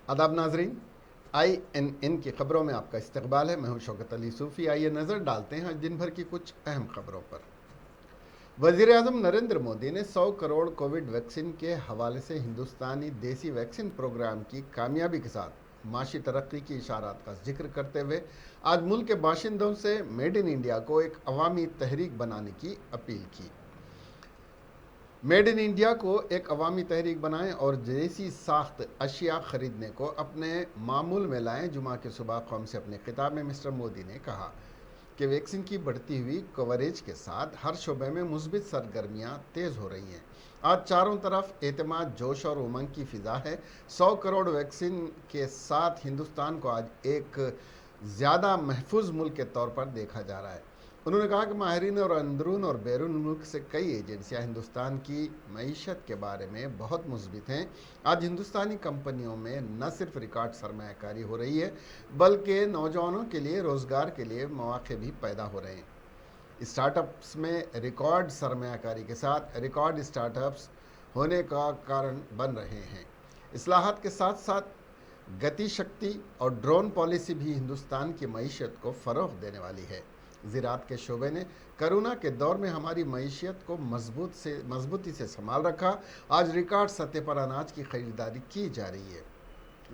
आदाब नाजरीन, INN की खबरों में आपका इस्तकबाल है। मैं हूं शौकत अली सूफ़ी। आइए नज़र डालते हैं आज दिन भर की कुछ अहम खबरों पर। वज़ीर आज़म नरेंद्र मोदी ने 100 करोड़ कोविड वैक्सीन के हवाले से हिंदुस्तानी देसी वैक्सीन प्रोग्राम की कामयाबी के साथ माशी तरक्की की इशारात का जिक्र करते हुए आज मुल्क के बाशिंदों से मेड इन इंडिया को एक अवामी तहरीक बनाने की अपील की। मेड इन इंडिया को एक अवामी तहरीक बनाएं और देसी साख्त अशिया खरीदने को अपने मामूल में लाएं। जुमा के सुबह कौम से अपने खिताब में मिस्टर मोदी ने कहा कि वैक्सीन की बढ़ती हुई कवरेज के साथ हर शोबे में मुस्बित सरगर्मियां तेज़ हो रही हैं। आज चारों तरफ एतमाद, जोश और उमंग की फिजा है। 100 करोड़ वैक्सीन के साथ हिंदुस्तान को आज एक ज़्यादा महफूज मुल्क के तौर पर देखा जा रहा है। उन्होंने कहा कि माहिरीन और अंदरून और बैरून मुल्क से कई एजेंसियां हिंदुस्तान की मईशत के बारे में बहुत मुस्बित हैं। आज हिंदुस्तानी कंपनियों में न सिर्फ रिकॉर्ड सरमायाकारी हो रही है, बल्कि नौजवानों के लिए रोज़गार के लिए मौके भी पैदा हो रहे हैं। स्टार्टअप्स में रिकॉर्ड सरमायाकारी के साथ रिकॉर्ड स्टार्टअप्स होने का कारण बन रहे हैं। इस्लाहात के साथ साथ गति शक्ति और ड्रोन पॉलिसी भी हिंदुस्तान की मईशत को फ़रोग़ देने वाली है। ज़राअत के शोबे ने कोरोना के दौर में हमारी मईशत को मजबूती से संभाल रखा। आज रिकॉर्ड सतह पर अनाज की खरीदारी की जा रही है।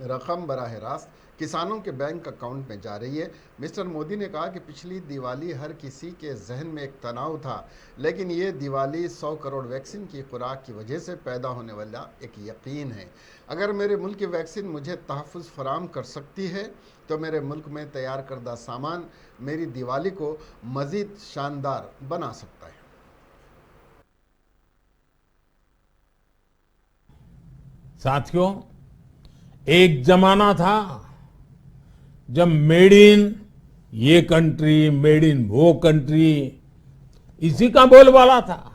रकम बराह रास्त किसानों के बैंक अकाउंट में जा रही है। मिस्टर मोदी ने कहा कि पिछली दिवाली हर किसी के जहन में एक तनाव था, लेकिन ये दिवाली 100 करोड़ वैक्सीन की खुराक की वजह से पैदा होने वाला एक यकीन है। अगर मेरे मुल्क की वैक्सीन मुझे तहफ़्फ़ुज़ फराम कर सकती है तो मेरे मुल्क में तैयार करदा सामान मेरी दिवाली को मज़ीद शानदार बना सकता है। साथियों, एक जमाना था जब मेड इन ये कंट्री, मेड इन वो कंट्री, इसी का बोलबाला था।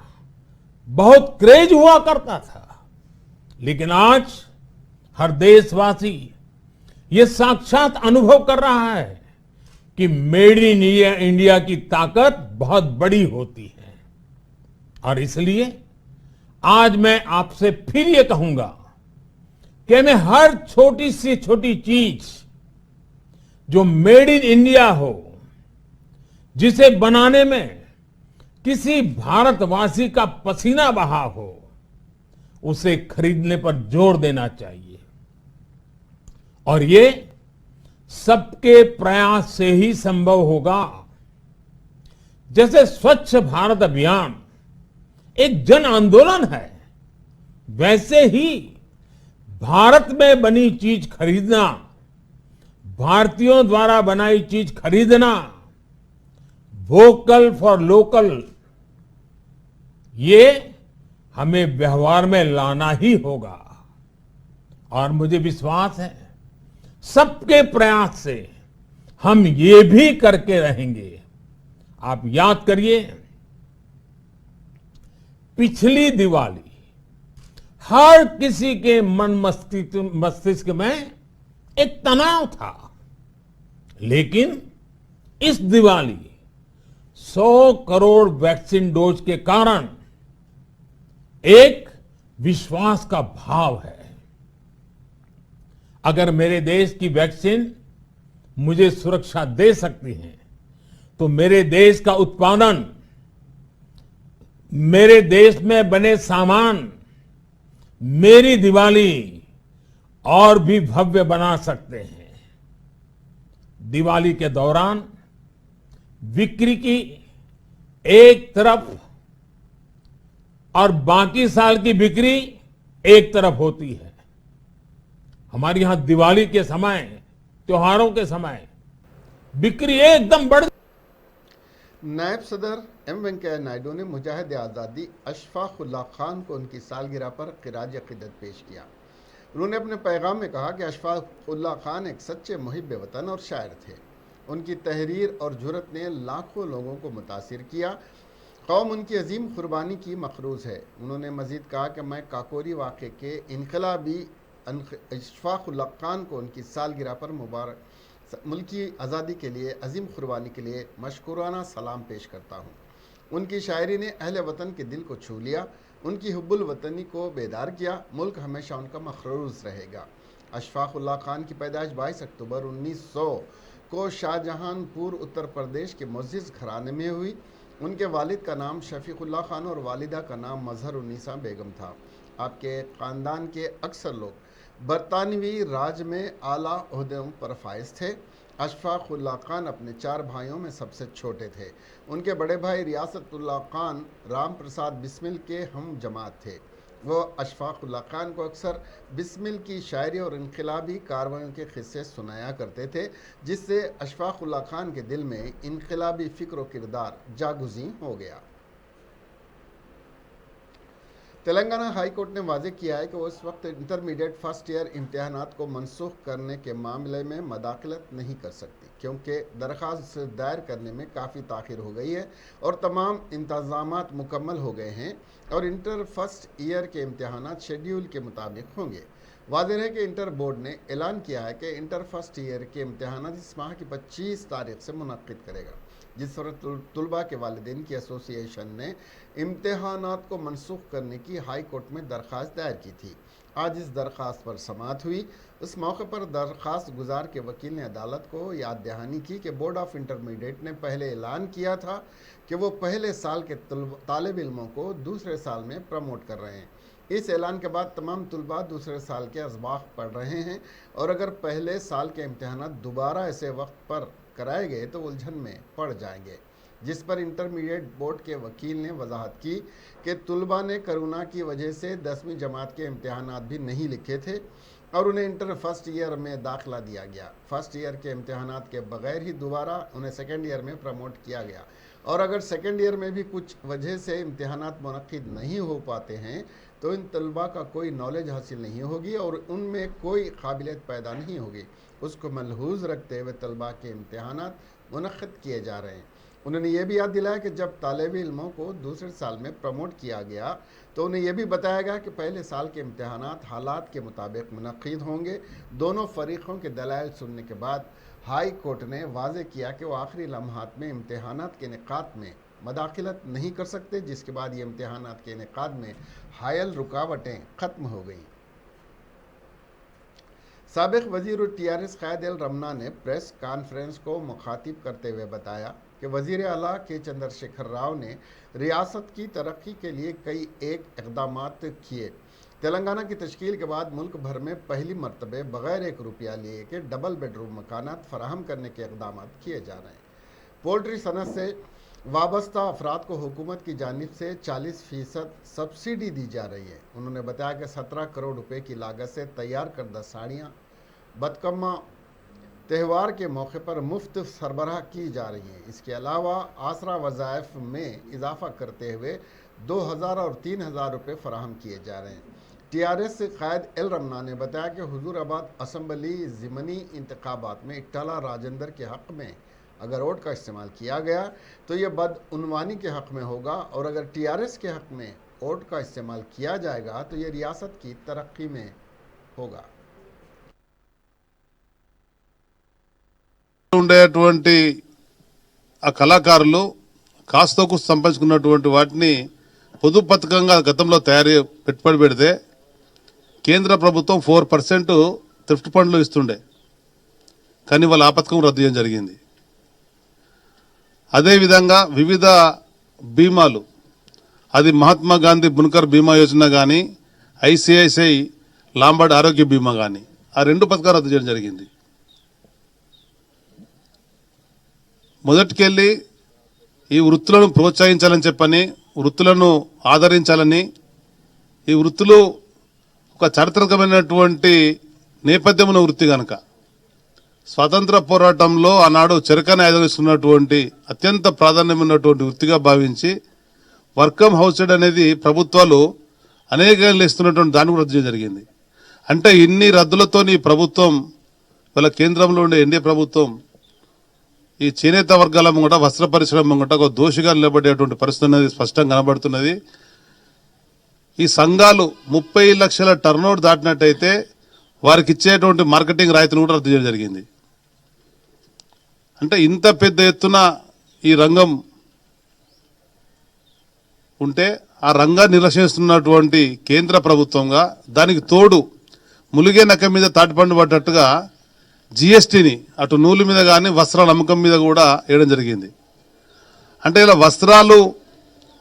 बहुत क्रेज हुआ करता था। लेकिन आज हर देशवासी ये साक्षात अनुभव कर रहा है कि मेड इन इंडिया की ताकत बहुत बड़ी होती है। और इसलिए आज मैं आपसे फिर ये कहूंगा कि हमें हर छोटी से छोटी चीज जो मेड इन इंडिया हो, जिसे बनाने में किसी भारतवासी का पसीना बहा हो, उसे खरीदने पर जोर देना चाहिए। और ये सबके प्रयास से ही संभव होगा। जैसे स्वच्छ भारत अभियान एक जन आंदोलन है, वैसे ही भारत में बनी चीज खरीदना, भारतीयों द्वारा बनाई चीज खरीदना, वोकल फॉर लोकल, ये हमें व्यवहार में लाना ही होगा। और मुझे विश्वास है सबके प्रयास से हम ये भी करके रहेंगे। आप याद करिए, पिछली दिवाली हर किसी के मन मस्तिष्क में एक तनाव था, लेकिन इस दिवाली 100 करोड़ वैक्सीन डोज के कारण एक विश्वास का भाव है। अगर मेरे देश की वैक्सीन मुझे सुरक्षा दे सकती है, तो मेरे देश का उत्पादन, मेरे देश में बने सामान मेरी दिवाली और भी भव्य बना सकते हैं। दिवाली के दौरान बिक्री की एक तरफ और बाकी साल की बिक्री एक तरफ होती है। हमारे यहां दिवाली के समय, त्योहारों के समय बिक्री एकदम बढ़। नायब सदर एम वेंकैया नायडू ने मुजाहिद आज़ादी अशफाक उल्लाह खान को उनकी सालगिरह पर खिराज अक़ीदत पेश किया। उन्होंने अपने पैगाम में कहा कि अशफाक उल्लाह खान एक सच्चे मुहिब वतन और शायर थे। उनकी तहरीर और जुर्रत ने लाखों लोगों को मुतासिर किया। कौम उनकी अजीम कुर्बानी की मखरूज है। उन्होंने मजीद कहा कि मैं काकोरी वाक़े के इनकलाबी अशफाक उल्लाह खान को उनकी सालगिरह पर मुबारक मुल्की आज़ादी के लिए अजीम कुर्बानी के लिए मशकूराना सलाम पेश करता हूँ। उनकी शायरी ने अहले वतन के दिल को छू लिया, उनकी हुब्बुल वतनी को बेदार किया। मुल्क हमेशा उनका मखरूज रहेगा। अशफाकुल्लाह खान की पैदाइश 22 अक्टूबर 1900 को शाहजहानपुर उत्तर प्रदेश के मुअज़्ज़िज़ घराने में हुई। उनके वालिद का नाम शफीकुल्लाह खान और वालिदा का नाम मजहर उन्नीसा बेगम था। आपके ख़ानदान के अक्सर लोग बरतानवी राज में आला ओहदों पर फाइज थे। अशफाकुल्लाह खान अपने 4 भाइयों में सबसे छोटे थे। उनके बड़े भाई रियासतुल्लाह खान राम प्रसाद बिस्मिल के हम जमात थे। वो अशफाकुल्लाह खान को अक्सर बिस्मिल की शायरी और इनकलाबी कार्रवाइयों के किस्से सुनाया करते थे, जिससे अशफाकुल्लाह खान के दिल में इनकलाबी फ़िक्र व किरदार जागुज़ी हो गया। तेलंगाना हाई कोर्ट ने वाज़ेह किया है कि वो इस वक्त इंटरमीडिएट फर्स्ट ईयर इम्तहानात को मनसूख करने के मामले में मदाखलत नहीं कर सकती, क्योंकि दरख्वास्त दायर करने में काफ़ी ताख़ीर हो गई है और तमाम इंतज़ामात मुकम्मल हो गए हैं और इंटर फर्स्ट ईयर के इम्तहानात शेड्यूल के मुताबिक होंगे। वाज़ेह है कि इंटर बोर्ड ने ऐलान किया है कि इंटर फर्स्ट ईयर के इम्तहानात इस माह की 25 तारीख से मुनक्किद करेगा, जिस पर तुलबा के वालिदैन की एसोसिएशन ने इम्तहानात को मनसूख करने की हाई कोर्ट में दरख्वास्त दायर की थी। आज इस दरख्वास्त पर समाअत हुई। इस मौके पर दरख्वास्त गुजार के वकील ने अदालत को याद दहानी की कि बोर्ड ऑफ इंटरमीडिएट ने पहले ऐलान किया था कि वो पहले साल के तालिब इल्मों को दूसरे साल में प्रमोट कर रहे हैं। इस ऐलान के बाद तमाम तुलबा दूसरे साल के असबाक पढ़ रहे हैं और अगर पहले साल के इम्तहानात दोबारा ऐसे वक्त पर कराए गए तो उलझन में पड़ जाएंगे, जिस पर इंटरमीडिएट बोर्ड के वकील ने वजाहत की कि तुलबा ने कोरोना की वजह से 10वीं जमात के इम्तहानात भी नहीं लिखे थे और उन्हें इंटर फर्स्ट ईयर में दाखिला दिया गया। फर्स्ट ईयर के इम्तहानात के बगैर ही दोबारा उन्हें सेकेंड ईयर में प्रमोट किया गया और अगर सेकेंड ईयर में भी कुछ वजह से इम्तहानात मुनक्किद नहीं हो पाते हैं तो इन तलबा का कोई नॉलेज हासिल नहीं होगी और उनमें कोई काबिलियत पैदा नहीं होगी। उसको मलहूज़ रखते हुए तलबा के इम्तहानात मुनक्किद किए जा रहे हैं। उन्होंने ये भी याद दिलाया कि जब तालिब इल्मों को दूसरे साल में प्रमोट किया गया तो उन्हें यह भी बताया गया कि पहले साल के इम्तहानात हालात के मुताबिक मुनक्किद होंगे। दोनों फरीक़ों के दलाइल सुनने के बाद हाई कोर्ट ने वाज़ेह किया कि वो आखिरी लम्हात में इम्तहानात के इनेकाद में मदाखलत नहीं कर सकते, जिसके बाद ये इम्तहानात के इनेकाद में हायल रुकावटें ख़त्म हो गई। साबिक़ वज़ीर टीआरएस क़ायद एल रमना ने प्रेस कॉन्फ्रेंस को मुखातिब करते हुए बताया कि वज़ीर आला के चंद्रशेखर राव ने रियासत की तरक्की के लिए कई इक़दामात किए। तेलंगाना की तश्कील के बाद मुल्क भर में पहली मरतबे बग़ैर 1 रुपया लिए के डबल बेडरूम मकानात फराहम करने के इक़दामात किए जा रहे हैं। पोल्ट्री सनत से वाबस्ता अफराद को हुकूमत की जानिब से 40% सब्सिडी दी जा रही है। उन्होंने बताया कि 17 करोड़ रुपए की लागत से तैयार करदा साड़ियाँ बदकम्मा त्यौहार के मौके पर मुफ्त सरबराह की जा रही हैं। इसके अलावा आसरा वज़ाइफ में इजाफा करते हुए 2000 और 3000 रुपये फराहम किए जा रहे हैं। टीआरएस से क़ायद एल रमना ने बताया कि हुजूराबाद असम्बली ज़िमनी इंतखाबात में इट्टाला राजेंद्र के हक़ में अगर वोट का इस्तेमाल किया गया तो यह बदउनवानी के हक़ में होगा और अगर टीआरएस के हक़ में वोट का इस्तेमाल किया जाएगा तो यह रियासत की तरक्की में होगा। ఉండేటువంటి ఆ కళాకారులు కాస్తోకు సంపాదించుకున్నటువంటి వాటిని పొదుపు పథకంగా గతంలో పెట్టుబడి పెడితే కేంద్ర ప్రభుత్వం 4% థ్రిఫ్ట్ ఫండ్లు ఇస్తుండే, కానీ వాళ్ళ ఆ పథకం రద్దు చేయడం జరిగింది. అదేవిధంగా వివిధ బీమాలు, అది మహాత్మా గాంధీ బున్కర్ బీమా యోజన కానీ ఐసిఐసిఐ లాంబార్డ్ ఆరోగ్య బీమా కానీ ఆ 2 పథకాలు రద్దు చేయడం జరిగింది. మొదటికెళ్ళి ఈ వృత్తులను ప్రోత్సహించాలని చెప్పని, వృత్తులను ఆదరించాలని, ఈ వృత్తులు ఒక చారిత్రకమైనటువంటి నేపథ్యం ఉన్న వృత్తి కనుక స్వాతంత్ర పోరాటంలో ఆనాడు చెరకని ఆదరిస్తున్నటువంటి అత్యంత ప్రాధాన్యమైనటువంటి వృత్తిగా భావించి వర్కమ్ హౌస్డ్ అనేది ప్రభుత్వాలు అనేకంగా ఇస్తున్నటువంటి దాన్ని రద్దు చేయడం జరిగింది. అంటే ఇన్ని రద్దులతో ఈ ప్రభుత్వం, వాళ్ళ కేంద్రంలో ఉండే ఎన్డీఏ ప్రభుత్వం ఈ చేనేత వర్గాల ముంగట, వస్త్ర పరిశ్రమ ముంగట ఒక దోషిగా నిలబడేటువంటి పరిస్థితి అనేది స్పష్టంగా కనబడుతున్నది. ఈ సంఘాలు 30 లక్షల టర్నోవర్ దాటినట్టయితే వారికి ఇచ్చేటువంటి మార్కెటింగ్ రాయితీని కూడా రద్దు చేయడం జరిగింది. అంటే ఇంత పెద్ద ఎత్తున ఈ రంగం ఉంటే ఆ రంగాన్ని నిర్లక్ష్యిస్తున్నటువంటి కేంద్ర ప్రభుత్వంగా దానికి తోడు ములిగే నక్క మీద తాటిపండు పడ్డట్టుగా జిఎస్టీని అటు నూలు మీద కానీ వస్త్రాల అమ్మకం మీద కూడా వేయడం జరిగింది. అంటే ఇలా వస్త్రాలు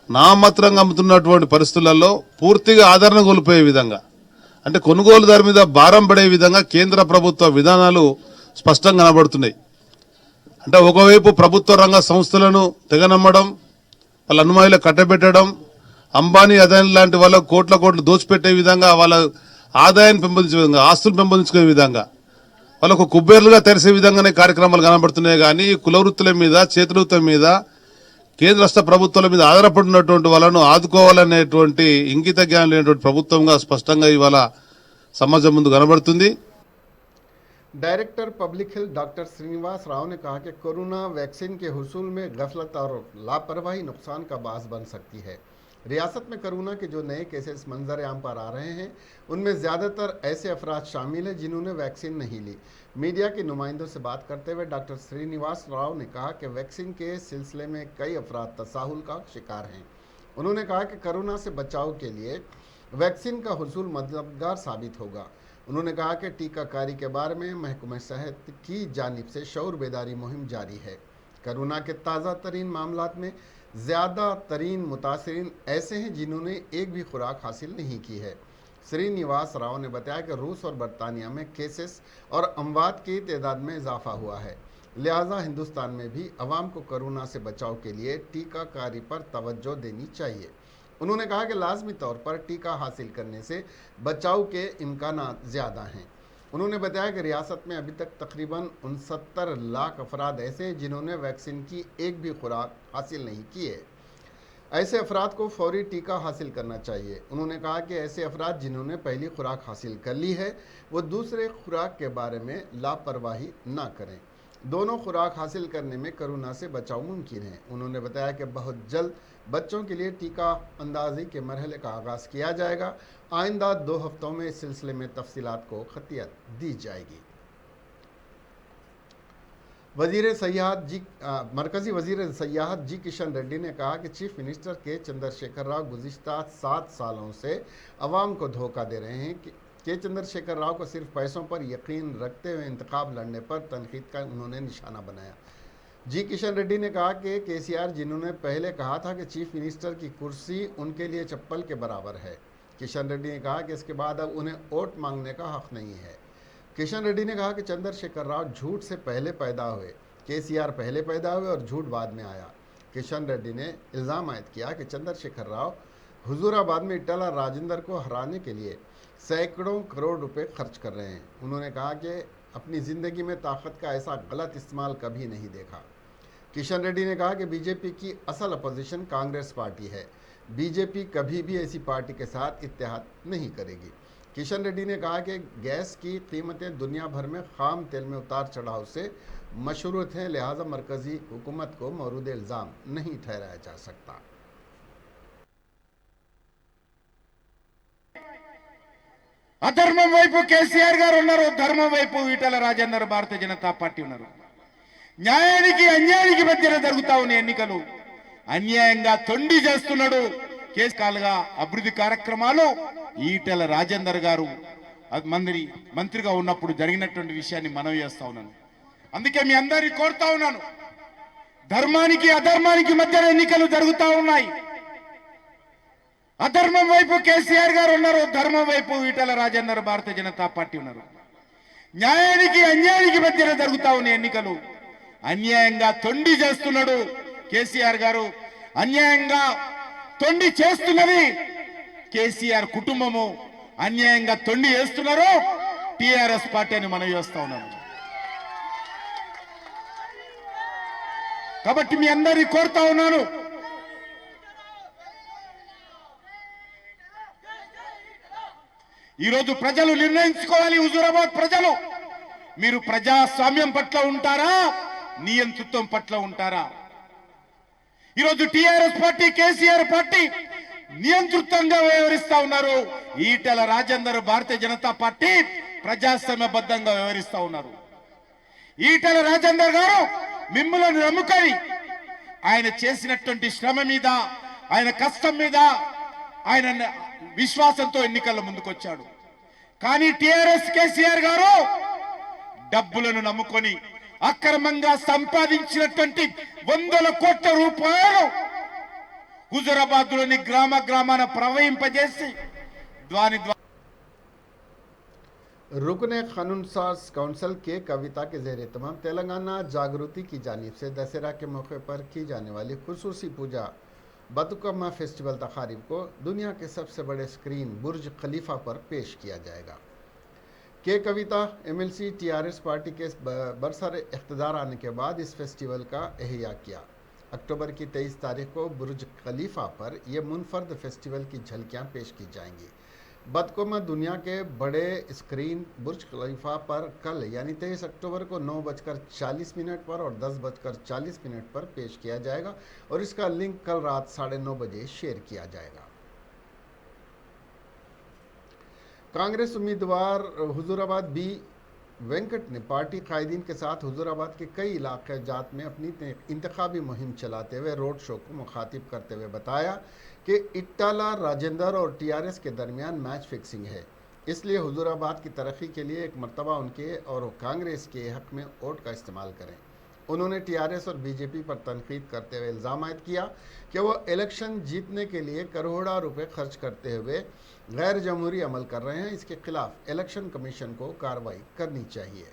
నామమాత్రంగా అమ్ముతున్నటువంటి పరిస్థితులలో పూర్తిగా ఆదరణ కోల్పోయే విధంగా, అంటే కొనుగోలుదారు మీద భారం పడే విధంగా కేంద్ర ప్రభుత్వ విధానాలు స్పష్టంగా కనబడుతున్నాయి. అంటే ఒకవైపు ప్రభుత్వ రంగ సంస్థలను తెగనమ్మడం, వాళ్ళ అనుమాయులు కట్టబెట్టడం, అంబానీ అదాని లాంటి వాళ్ళ కోట్ల దోచిపెట్టే విధంగా, వాళ్ళ ఆదాయాన్ని పెంపొందించే విధంగా, ఆస్తులు పెంపొందించుకునే విధంగా, వాళ్ళకు కుబ్బేర్లుగా తెరిసే విధంగానే కార్యక్రమాలు కనబడుతున్నాయి. కానీ కులవృత్తుల మీద, చేతివృత్తుల మీద, కేంద్ర రాష్ట్ర ప్రభుత్వాల మీద ఆధారపడినటువంటి వాళ్ళను ఆదుకోవాలనేటువంటి ఇంగిత జ్ఞానం లేనటువంటి ప్రభుత్వంగా స్పష్టంగా ఇవాళ సమాజం ముందు కనబడుతుంది. Director public health doctor Srinivas Rao ने कहा कि कोरोना वैक्सीन के हुसूल में गफलत और लापरवाही नुकसान का बास बन सकती है। रियासत में कोरोना के जो नए केसेस मंजर आम पर आ रहे हैं, उनमें ज़्यादातर ऐसे अफराद शामिल हैं जिन्होंने वैक्सीन नहीं ली। मीडिया के नुमाइंदों से बात करते हुए डॉक्टर श्रीनिवास राव ने कहा कि वैक्सीन के सिलसिले में कई अफराद तसाहुल का शिकार हैं। उन्होंने कहा कि कोरोना से बचाव के लिए वैक्सीन का हुसूल मददगार साबित होगा। उन्होंने कहा कि टीकाकारी के बारे में महकमा सेहत की जानिब से शऊर बेदारी मुहिम जारी है। कोरोना के ताज़ा तरीन मामलात में ज़्यादा तरीन मुतासरीन ऐसे हैं जिन्होंने एक भी खुराक हासिल नहीं की है। श्रीनिवास राव ने बताया कि रूस और बरतानिया में केसेस और अमवात की तादाद में इजाफा हुआ है, लिहाजा हिंदुस्तान में भी अवाम को कोरोना से बचाव के लिए टीकाकारी पर तवज्जो देनी चाहिए। उन्होंने कहा कि लाजमी तौर पर टीका हासिल करने से बचाव के इम्कानात ज़्यादा हैं। उन्होंने बताया कि रियासत में अभी तक तकरीबन 69 लाख अफराद ऐसे हैं जिन्होंने वैक्सीन की एक भी खुराक हासिल नहीं की है। ऐसे अफराद को फौरी टीका हासिल करना चाहिए। उन्होंने कहा कि ऐसे अफराद जिन्होंने पहली खुराक हासिल कर ली है वो दूसरे खुराक के बारे में लापरवाही ना करें। दोनों खुराक हासिल करने में कोरोना से बचाव मुमकिन है। उन्होंने बताया कि बहुत जल्द बच्चों के लिए टीका अंदाजी के मरहले का आगाज़ किया जाएगा। आइंदा 2 हफ्तों में इस सिलसिले में तफसीलात को खतियत दी जाएगी। मरकज़ी वज़ीर सयाहत जी किशन रेड्डी ने कहा कि चीफ मिनिस्टर के चंद्रशेखर राव गुज़िश्ता 7 सालों से अवाम को धोखा दे रहे हैं कि चंद्रशेखर राव को सिर्फ पैसों पर यकीन रखते हुए इंतखाब लड़ने पर तनकीद का उन्होंने निशाना बनाया। जी किशन रेड्डी ने कहा कि केसीआर जिन्होंने पहले कहा था कि चीफ मिनिस्टर की कुर्सी उनके लिए चप्पल के बराबर है, किशन रेड्डी ने कहा कि इसके बाद अब उन्हें वोट मांगने का हक नहीं है। किशन रेड्डी ने कहा कि चंद्रशेखर राव झूठ से पहले पैदा हुए, केसीआर पहले पैदा हुए और झूठ बाद में आया। किशन रेड्डी ने इल्ज़ाम आयद किया कि चंद्रशेखर राव हुजूराबाद में इटाला राजेंद्र को हराने के लिए सैकड़ों करोड़ रुपए खर्च कर रहे हैं। उन्होंने कहा कि अपनी ज़िंदगी में ताकत का ऐसा गलत इस्तेमाल कभी नहीं देखा। किशन रेड्डी ने कहा कि बीजेपी की असल अपोजिशन कांग्रेस पार्टी है, बीजेपी कभी भी ऐसी पार्टी के साथ इत्तेहाद नहीं करेगी। किशन रेड्डी ने कहा कि गैस की कीमतें दुनिया भर में खाम तेल में उतार चढ़ाव से मशरूत हैं, लिहाजा मरकज़ी हुकूमत को मौरूद इल्ज़ाम नहीं ठहराया जा सकता। అధర్మం వైపు కేసీఆర్ గారు ఉన్నారు, ధర్మం వైపు ఈటల రాజేందర్ భారతీయ జనతా పార్టీ ఉన్నారు. న్యాయానికి అన్యాయానికి మధ్యన జరుగుతా ఉన్న ఎన్నికలు అన్యాయంగా తొండి చేస్తున్నాడు కేసుకాలుగా అభివృద్ధి కార్యక్రమాలు ఈటల రాజేందర్ గారు మంత్రిగా ఉన్నప్పుడు జరిగినటువంటి విషయాన్ని మనవి చేస్తా ఉన్నాను. అందుకే మీ అందరినీ కోరుతా ఉన్నాను, ధర్మానికి అధర్మానికి మధ్యన ఎన్నికలు జరుగుతా ఉన్నాయి. అధర్మం వైపు కేసీఆర్ గారు ఉన్నారు, ధర్మం వైపు ఈటల రాజేందర్ భారతీయ జనతా పార్టీ ఉన్నారు. న్యాయానికి అన్యాయానికి మధ్యన జరుగుతా ఉన్న ఎన్నికలు అన్యాయంగా తొండి చేస్తున్నాడు కేసీఆర్ గారు, అన్యాయంగా తొండి చేస్తున్నది కేసీఆర్ కుటుంబము, అన్యాయంగా తొండి చేస్తున్నారు టిఆర్ఎస్ పార్టీ అని మనం చేస్తా ఉన్నాము. కాబట్టి మీ అందరినీ కోరుతా ఉన్నాను, ఈరోజు ప్రజలు నిర్ణయించుకోవాలి. హుజూరాబాద్ ప్రజలు, మీరు ప్రజాస్వామ్యం పట్ల ఉంటారా, నియంతృత్వం పట్ల ఉంటారా? ఈరోజు టిఆర్ఎస్ పార్టీ, కేసీఆర్ పార్టీ నియంతృత్వంగా వ్యవహరిస్తా ఉన్నారు. ఈటల రాజేందర్ భారతీయ జనతా పార్టీ ప్రజాస్వామ్యబద్ధంగా వ్యవహరిస్తా ఉన్నారు. ఈటల రాజేందర్ గారు మిమ్మల్ని నమ్ముకొని ఆయన చేసినటువంటి శ్రమ మీద, ఆయన కష్టం మీద, ఆయన విశ్వాసంతో ఎన్నికల ముందుకొచ్చాడు. కానీ టిఆర్ఎస్ కేసీఆర్ గారు డబ్బులను నమ్ముకొని అక్రమంగా సంపాదించినటువంటి వందల కోట్ల రూపాయలు హుజూరాబాద్ లోని గ్రామ గ్రామాన ప్రవహింపజేసి దాని रुकने कानून साज काउंसिल के कविता के जेर तमाम तेलंगाना जागृति की जानिब से दशहरा के मौके पर की जाने वाली खुसूसी पूजा बतुकम्मा फेस्टिवल तकारीब को दुनिया के सबसे बड़े स्क्रीन बुर्ज खलीफा पर पेश किया जाएगा। के कविता एमएलसी टीआरएस पार्टी के बरसर इख्तिदार आने के बाद इस फेस्टिवल का एहिया किया। अक्टूबर की 23 तारीख को बुर्ज खलीफा पर यह मुनफर्द फेस्टिवल की झलकियां पेश की जाएंगी। बतुकम्मा दुनिया के बड़े स्क्रीन बुर्ज खलीफा पर कल यानी 23 अक्टूबर को 9:40 पर और 10:40 पर पेश किया जाएगा और इसका लिंक कल रात 9:30 बजे शेयर किया जाएगा। कांग्रेस उम्मीदवार हुजूराबाद बी वेंकट ने पार्टी कायदीन के साथ हुजूराबाद के कई इलाके जात में अपनी इंतखाबी मुहिम चलाते हुए रोड शो को मुखातिब करते हुए बताया कि इट्टाला राजेंद्र और टीआरएस के दरमियान मैच फिक्सिंग है, इसलिए हुजूराबाद की तरक्की के लिए एक मरतबा उनके और कांग्रेस के हक में वोट का इस्तेमाल करें। उन्होंने टीआरएस और बीजेपी पर तनकीद करते हुए इल्ज़ाम आयद किया कि वो इलेक्शन जीतने के लिए करोड़ों रुपए खर्च करते हुए गैर जमहूरी अमल कर रहे हैं। इसके खिलाफ इलेक्शन कमीशन को कार्रवाई करनी चाहिए।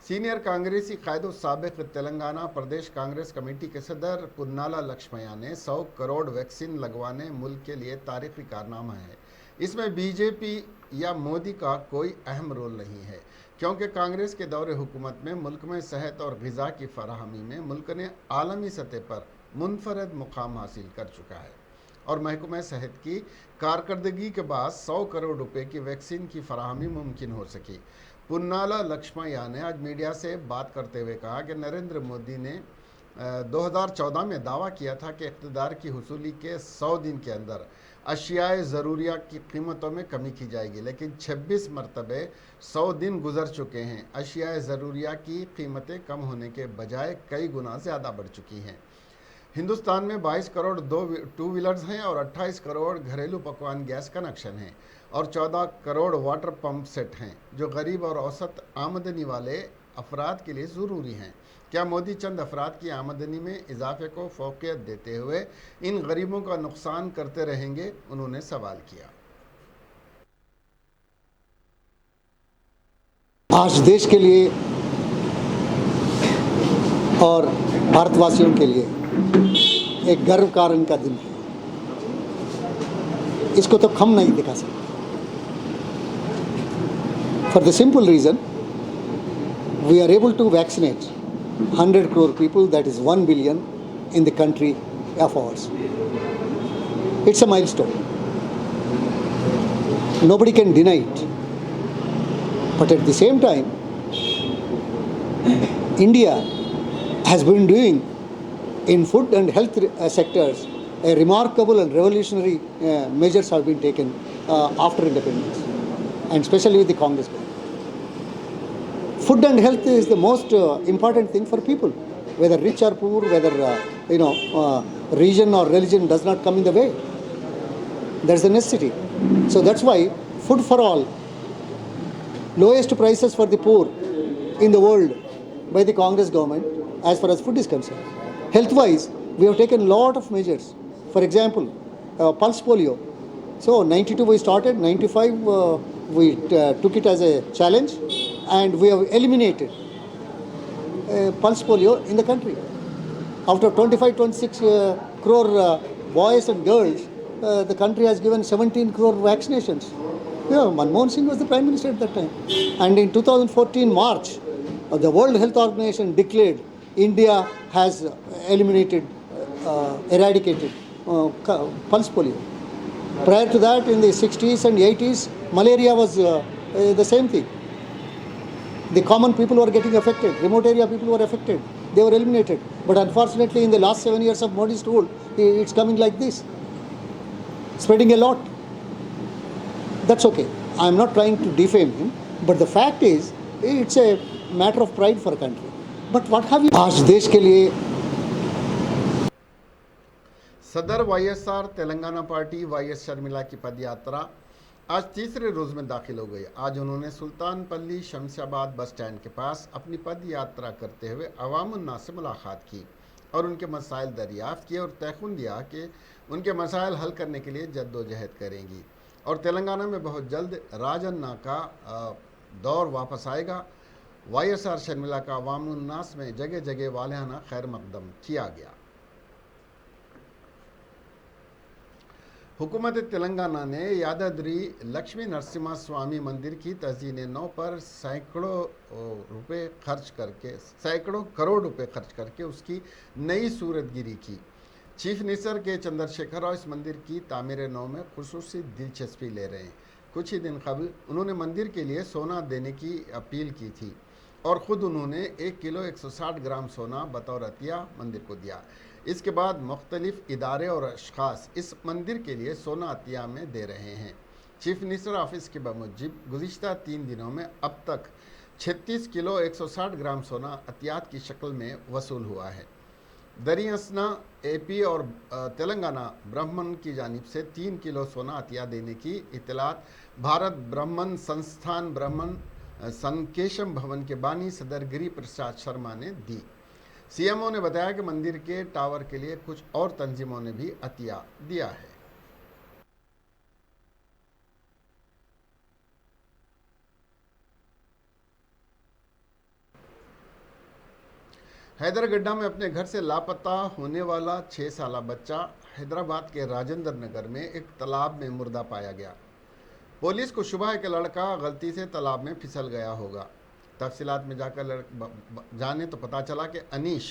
सीनियर कांग्रेसी कायदो साबिक तेलंगाना प्रदेश कांग्रेस कमेटी के सदर पुन्नाला लक्ष्मैया ने 100 करोड़ वैक्सीन लगवाने मुल्क के लिए तारीखी कारनामा है। इसमें बीजेपी या मोदी का कोई अहम रोल नहीं है, क्योंकि कांग्रेस के दौरे हुकूमत में मुल्क में सेहत और ग़िज़ा की फराहमी में मुल्क ने आलमी सतह पर मुनफरद मुकाम हासिल कर चुका है और महकमा सेहत की कारकर्दगी के बाद 100 करोड़ रुपए की वैक्सीन की फराहमी मुमकिन हो सकी। पुन्नाला लक्ष्मैया ने आज मीडिया से बात करते हुए कहा कि नरेंद्र मोदी ने 2014 में दावा किया था कि इक़्तिदार की हुसूली के 100 दिन के अंदर अशियाए ज़रूरिया की कीमतों में कमी की जाएगी, लेकिन 26 मरतबे 100 दिन गुजर चुके हैं। अशियाए ज़रूरिया की कीमतें कम होने के बजाय कई गुना ज़्यादा बढ़ चुकी हैं। हिंदुस्तान में 22 करोड़ टू व्हीलर्स हैं और 28 करोड़ घरेलू पकवान गैस कनेक्शन हैं और 14 करोड़ वाटर पंप सेट हैं, जो गरीब और औसत आमदनी वाले अफराद के लिए ज़रूरी हैं। क्या मोदी चंद अफराद की आमदनी में इजाफे को फोकियत देते हुए इन गरीबों का नुकसान करते रहेंगे? उन्होंने सवाल किया। आज देश के लिए और भारतवासियों के लिए एक गर्व कारण का दिन है, इसको तो हम नहीं दिखा सकते। For the simple reason we are able to vaccinate 100 crore people, that is 1 billion in the country of ours. It's a milestone. Nobody can deny it. But at the same time, India has been doing in food and health sectors a remarkable and revolutionary measures have been taken after independence, and especially with the Congress government. Food and health is the most important thing for people, whether rich or poor, whether region or religion does not come in the way. That's a necessity. So that's why food for all, lowest prices for the poor in the world by the Congress government as far as food is concerned. Health-wise, we have taken a lot of measures. For example, pulse polio. So 92 we started, 95 we took it as a challenge, and we have eliminated pulse polio in the country. After 25-26 crore boys and girls, the country has given 17 crore vaccinations. Yeah, Manmohan Singh was the Prime Minister at that time. And in 2014 March, the World Health Organization declared India has eradicated pulse polio. Prior to that, in the 60s and 80s, malaria was the same thing. The common people were getting affected, remote area people were affected, they were eliminated. But unfortunately, in the last 7 years of Modi's rule, it's coming like this, spreading a lot. That's okay. I'm not trying to defame him, but the fact is, it's a matter of pride for a country. But what have you आज देश के लिए सदर YSR Telangana party YS Sharmila की पदयात्रा आज तीसरे रोज में दाखिल हो गई। आज उन्होंने सुल्तानपल्ली शमशाबाद बस स्टैंड के पास अपनी पद यात्रा करते हुए अवामुन्नास से मुलाकात की और उनके मसाइल दरियाफ्त किए और तयखुन दिया कि उनके मसाइल हल करने के लिए जद्दोजहद करेंगी और तेलंगाना में बहुत जल्द राजन्ना का दौर वापस आएगा। YSR शर्मिला का अवामुन्नास में जगह जगह वालियाना खैर मकदम किया गया। हुकूमत तेलंगाना ने यादाद्री लक्ष्मी नरसिम्हा स्वामी मंदिर की तज़ीन नौ पर सैकड़ों करोड़ रुपए खर्च करके उसकी नई सूरतगिरी की। चीफ मिनिस्टर के चंद्रशेखर राव इस मंदिर की तामीर नौ में खुसूसी दिलचस्पी ले रहे हैं। कुछ ही दिन कबल उन्होंने मंदिर के लिए सोना देने की अपील की थी और ख़ुद उन्होंने 1 किलो 160 ग्राम सोना बतौर अतिया मंदिर को दिया। इसके बाद मुख्तलिफ इदारे और अशखास इस मंदिर के लिए सोना अतिया में दे रहे हैं। चीफ मिनिस्टर ऑफिस के बमुजिब गुज़िश्ता 3 दिनों में अब तक 36 किलो 160 ग्राम सोना अतियात की शक्ल में वसूल हुआ है। दरियासना AP और तेलंगाना ब्राह्मण की जानिब से 3 किलो सोना अतिया देने की इतलात भारत ब्राह्मण संस्थान ब्राह्मण संकेशम भवन के बानी सदर गिरी प्रसाद शर्मा ने दी। CMO ने बताया कि मंदिर के टावर के लिए कुछ और तंजीमों ने भी अतिया दिया है। हैदरगड्डा में अपने घर से लापता होने वाला 6 साला बच्चा हैदराबाद के राजेंद्र नगर में एक तालाब में मुर्दा पाया गया। पुलिस को शुबा है कि लड़का गलती से तालाब में फिसल गया होगा। तफसीलात में जाकर जाने तो पता चला कि अनीश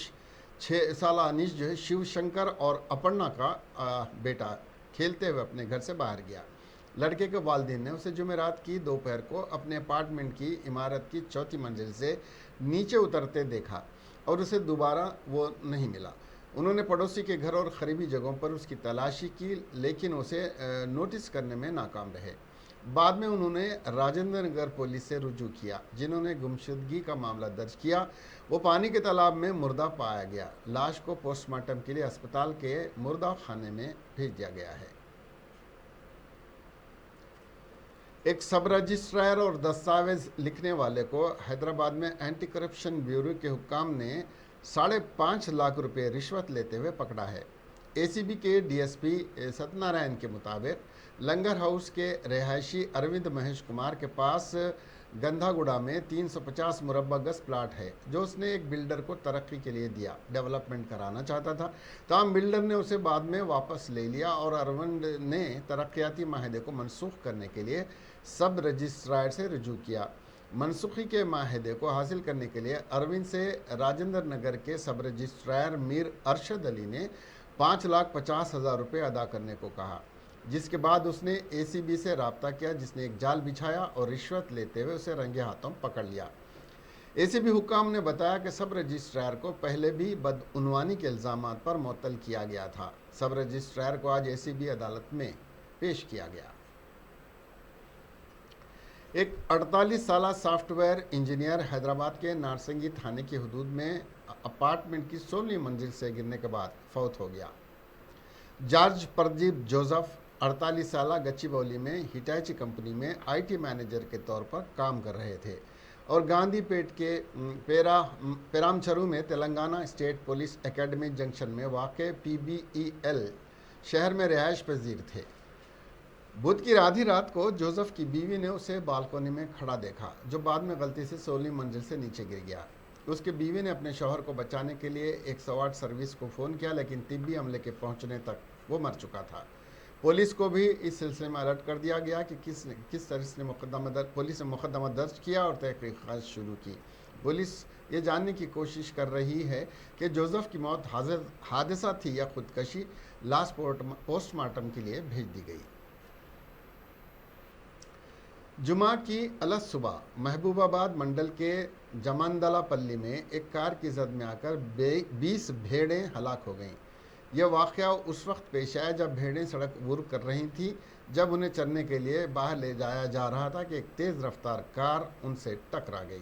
6 साला अनीश जो है शिव शंकर और अपर्णा का बेटा खेलते हुए अपने घर से बाहर गया। लड़के के वालिदैन ने उसे जुमेरात की दोपहर को अपने अपार्टमेंट की इमारत की 4थी मंजिल से नीचे उतरते देखा और उसे दोबारा वो नहीं मिला। उन्होंने पड़ोसी के घर और करीबी जगहों पर उसकी तलाशी की लेकिन उसे नोटिस करने में नाकाम रहे। बाद में उन्होंने राजेंद्र नगर पुलिस से रुजू किया, जिन्होंने गुमशुदगी का मामला दर्ज किया। वो पानी के तालाब में मुर्दा पाया गया। लाश को पोस्टमार्टम के लिए अस्पताल के मुर्दा खाने में भेज दिया गया है। एक सब रजिस्ट्रार और दस्तावेज लिखने वाले को हैदराबाद में एंटी करप्शन ब्यूरो के हुक्काम ने 5.5 लाख रुपए रिश्वत लेते हुए पकड़ा है। ACB के DSP सत्यनारायण के मुताबिक लंगर हाउस के रिहायशी अरविंद महेश कुमार के पास गंधागुड़ा में 350 मुरब्बा गज प्लाट है जो उसने एक बिल्डर को तरक्की के लिए दिया, डेवलपमेंट कराना चाहता था। तमाम बिल्डर ने उसे बाद में वापस ले लिया और अरविंद ने तरक्याती माहदे को मनसूख करने के लिए सब रजिस्ट्रार से रुजू किया। मनसूखी के माहदे को हासिल करने के लिए अरविंद से राजेंद्र नगर के सब रजिस्ट्रार मीर अरशद अली ने 5,50,000 रुपये अदा करने को कहा, जिसके बाद उसने ACB से रब्ता किया, जिसने एक जाल बिछाया और रिश्वत लेते हुए उसे रंगे हाथों पकड़ लिया। ACB हुक्काम ने बताया कि सब रजिस्ट्रार को पहले भी बदउनवानी के इल्ज़ामात पर मुअत्तल किया गया था। सब रजिस्ट्रार को आज ACB अदालत में पेश किया गया। एक 48 साला सॉफ्टवेयर इंजीनियर हैदराबाद के नारसंगी थाने की हदूद में अपार्टमेंट की 16वीं मंजिल से गिरने के बाद फौत हो गया। जॉर्ज प्रदीप जोसेफ 48 साला गच्चीबौली में हिटाची कंपनी में IT मैनेजर के तौर पर काम कर रहे थे और गांधी पेट के पेरामचरू में Telangana state police academy junction में वाक़ PBEL शहर में रिहायश पजीर थे। बुध की आधी रात को जोसेफ की बीवी ने उसे बालकोनी में खड़ा देखा, जो बाद में गलती से 16वीं मंजिल से नीचे गिर गया। उसके बीवी ने अपने शौहर को बचाने के लिए 108 सर्विस को फ़ोन किया, लेकिन तिब्बी अमले के पहुंचने तक वो मर चुका था। पुलिस को भी इस सिलसिले में अलर्ट कर दिया गया कि किस तरह से पुलिस ने मुकदमा दर्ज किया और तहकीक़ात शुरू की। पुलिस ये जानने की कोशिश कर रही है कि जोसेफ की मौत हादसा थी या खुदकशी। लाश पोस्टमार्टम के लिए भेज दी गई। जुमा की अलग सुबह महबूबाबाद मंडल के जमानदलापल्ली में एक कार की जद में आकर 20 भेड़ें हलाक हो गईं। यह वाक़या उस वक्त पेश आया जब भेड़ें सड़क अबूर कर रही थीं, जब उन्हें चरने के लिए बाहर ले जाया जा रहा था कि एक तेज़ रफ्तार कार उनसे टकरा गई।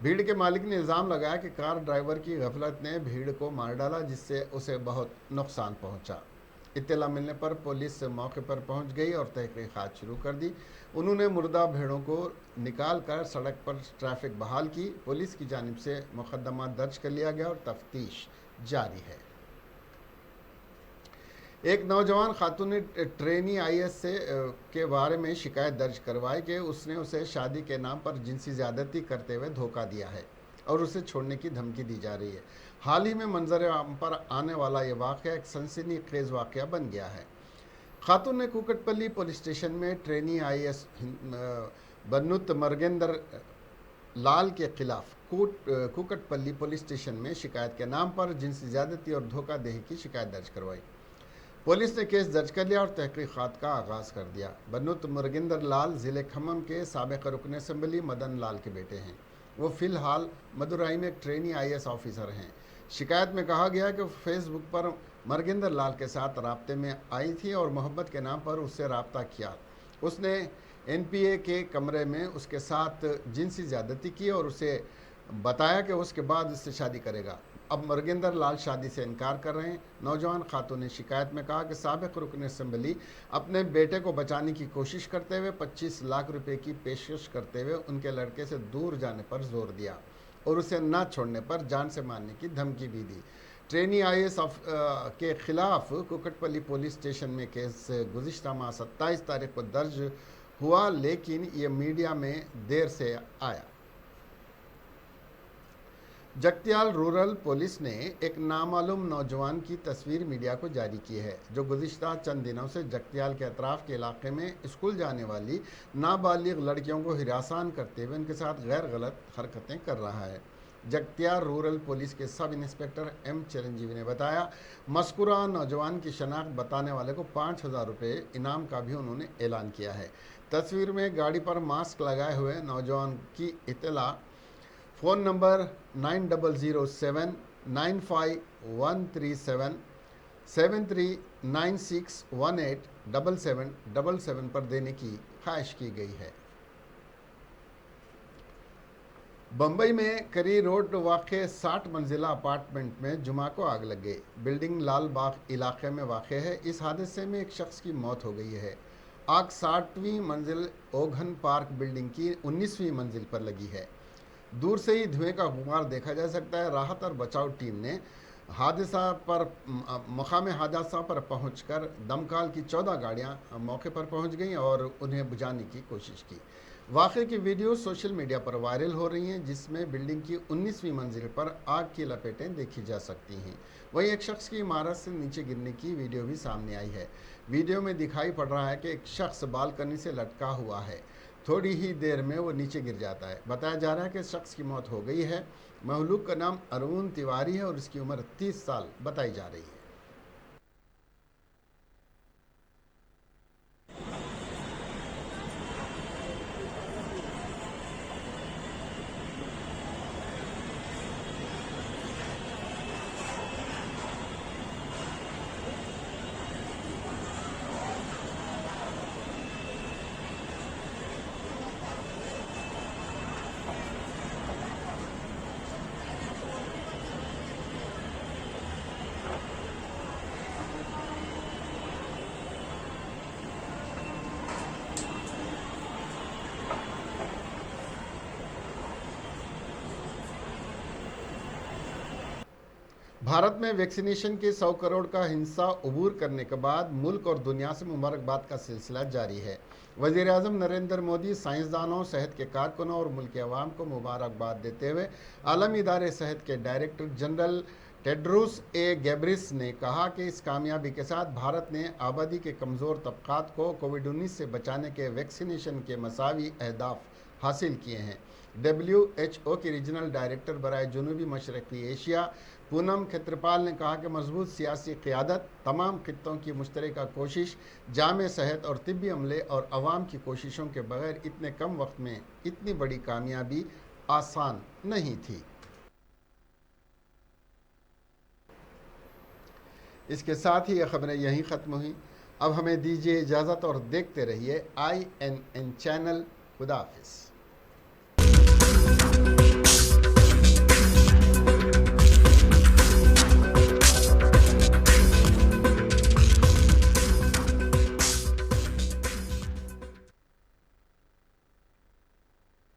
भीड़ के मालिक ने इल्ज़ाम लगाया कि कार ड्राइवर की गफलत ने भीड़ को मार डाला, जिससे उसे बहुत नुकसान पहुंचा। इत्तला मिलने पर पुलिस मौके पर पहुंच गई और तहकीकात शुरू कर दी। उन्होंने मुर्दा भेड़ों को निकाल कर सड़क पर ट्रैफिक बहाल की। पुलिस की जानिब से मुकदमा दर्ज कर लिया गया और तफ्तीश जारी है। एक नौजवान खातून ने ट्रेनी आईएएस से के बारे में शिकायत दर्ज करवाई कि उसने उसे शादी के नाम पर जिनसी ज़्यादती करते हुए धोखा दिया है और उसे छोड़ने की धमकी दी जा रही है। हाल ही में मंजर आम पर आने वाला ये वाक़या एक सनसनीखेज़ वाक़या बन गया है। खातून ने कुकटपल्ली पुलिस स्टेशन में ट्रेनी आईएएस बन्नुत मरगेंदर लाल के खिलाफ कुकटपल्ली पुलिस स्टेशन में शिकायत के नाम पर जिनसी ज़्यादती और धोखाधड़ी की शिकायत दर्ज करवाई। पुलिस ने केस दर्ज कर लिया और तहकीकात का आगाज़ कर दिया। बन्नुत मुरगिंदर लाल ज़िले खम्मम के साबिक़ रुकन असम्बली मदन लाल के बेटे हैं। वो फ़िलहाल मदुराई में एक ट्रेनी आईएएस ऑफिसर हैं। शिकायत में कहा गया कि फेसबुक पर मुरगिंदर लाल के साथ राब्ते में आई थी और मोहब्बत के नाम पर उससे रब्ता किया। उसने एनपीए के कमरे में उसके साथ जिनसी ज़्यादती की और उसे बताया कि उसके बाद उससे शादी करेगा। अब मुरगिंदर लाल शादी से इनकार कर रहे हैं। नौजवान खातून ने शिकायत में कहा कि साबिक़ रुकन असम्बली अपने बेटे को बचाने की कोशिश करते हुए 25 लाख रुपए की पेशकश करते हुए उनके लड़के से दूर जाने पर जोर दिया और उसे न छोड़ने पर जान से मारने की धमकी भी दी। ट्रेनी आईएएस के खिलाफ कुकटपल्ली पुलिस स्टेशन में केस गुज़िश्ता माह 27 तारीख को दर्ज हुआ, लेकिन ये मीडिया में देर से आया। जगत्याल रूरल पुलिस ने एक नामालूम नौजवान की तस्वीर मीडिया को जारी की है, जो गुज़िश्ता चंद दिनों से जगत्याल के अतराफ़ के इलाके में स्कूल जाने वाली नाबालिग लड़कियों को हिरासान करते हुए उनके साथ गैर गलत हरकतें कर रहा है। जगत्याल रूरल पुलिस के सब इंस्पेक्टर एम चिरंजीवी ने बताया, मज़कूरा नौजवान की शनाख्त बताने वाले को 5000 रुपये इनाम का भी उन्होंने ऐलान किया है। तस्वीर में गाड़ी पर मास्क लगाए हुए नौजवान की इत्तला फ़ोन नंबर 9007951137 7396187777 पर देने की ख्वाहिश की गई है। बम्बई में करी रोड वाक़े 60 मंजिला अपार्टमेंट में जुमा को आग लग गई। बिल्डिंग लाल बाग इलाके में वाक़े है। इस हादसे में एक शख्स की मौत हो गई है। आग 60वीं मंजिल ओघन पार्क बिल्डिंग की 19वीं मंजिल पर लगी है। दूर से ही धुएं का गुबार देखा जा सकता है। राहत और बचाव टीम ने मकाम हादसा पर पहुंचकर दमकल की 14 गाड़ियां मौके पर पहुंच गईं और उन्हें बुझाने की कोशिश की। वाक़े की वीडियो सोशल मीडिया पर वायरल हो रही हैं, जिसमें बिल्डिंग की 19वीं मंजिल पर आग की लपेटें देखी जा सकती हैं। वहीं एक शख्स की इमारत से नीचे गिरने की वीडियो भी सामने आई है। वीडियो में दिखाई पड़ रहा है कि एक शख्स बालकनी से लटका हुआ है। थोड़ी ही देर में वो नीचे गिर जाता है। बताया जा रहा है कि शख्स की मौत हो गई है। महलूक का नाम अरुण तिवारी है और इसकी उम्र 30 साल बताई जा रही है। भारत में वैक्सीनेशन के 100 करोड़ का हिस्सा अबूर करने के बाद मुल्क और दुनिया से मुबारकबाद का सिलसिला जारी है। वज़ीर-ए-आज़म नरेंद्र मोदी साइंसदानों, सेहत के कारकुनों और मुल्क के अवाम को मुबारकबाद देते हुए आलमी इदारे सेहत के डायरेक्टर जनरल टेड्रोस गैब्रियस ने कहा कि इस कामयाबी के साथ भारत ने आबादी के कमज़ोर तबक़ात को कोविड-19 से बचाने के वैक्सीनेशन के मसावी अहदाफ हासिल किए हैं। WHO की रीजनल डायरेक्टर बराए जनूबी मशरक़ी एशिया पूनम खेत्रपाल ने कहा कि मजबूत सियासी क़यादत, तमाम खित्तों की मुश्तरका कोशिश, जामे सेहत और तिब्बी अमले और अवाम की कोशिशों के बगैर इतने कम वक्त में इतनी बड़ी कामयाबी आसान नहीं थी। इसके साथ ही यह खबरें यहीं ख़त्म हुई। अब हमें दीजिए इजाज़त और देखते रहिए INN चैनल। खुदा हाफ़िज़।